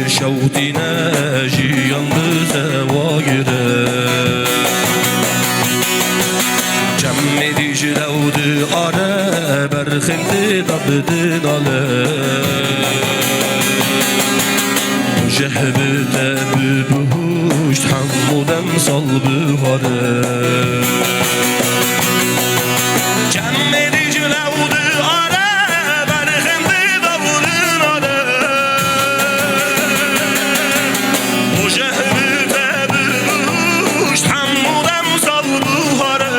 شوتنا جيان بزواجره جمع دیجلود آره برخنده دبدن آله مجهبت ببهشت حمودم سال بهاره جمع دیجلود آره برخنده دبدن آله مجهبت ببهشت حمودم سال بهاره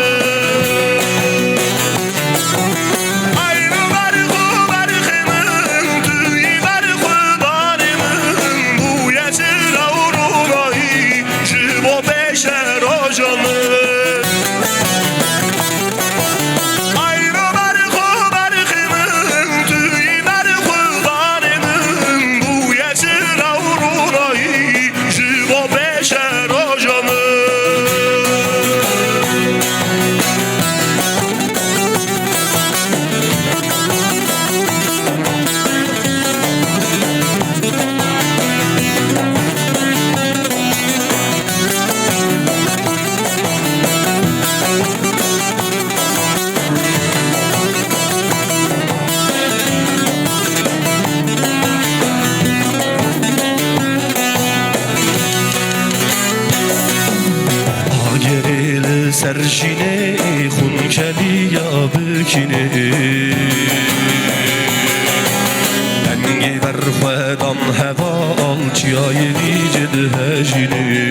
سرشینه خون کلی یا بکنه دنگی بر خودم هوا آلچیای دیجد هجینه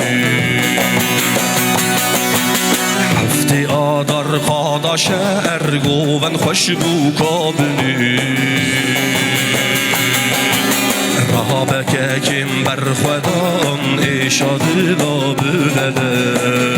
هفته آدار قادا شهر گوون خوش بو کابنه رها بککم بر خودم اشاده دا بلده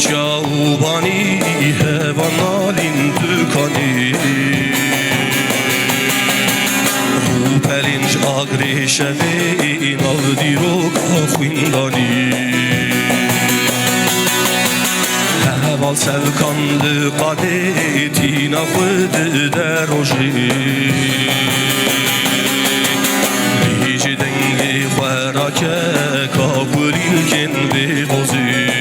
Çavubani hevan alin tükani Rupelinç agri şevi navdi rok afindani Heval sevkandı kadetina khud deroji Lici dengi khwarake kakulil ken ve bozi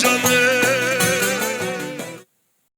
Canım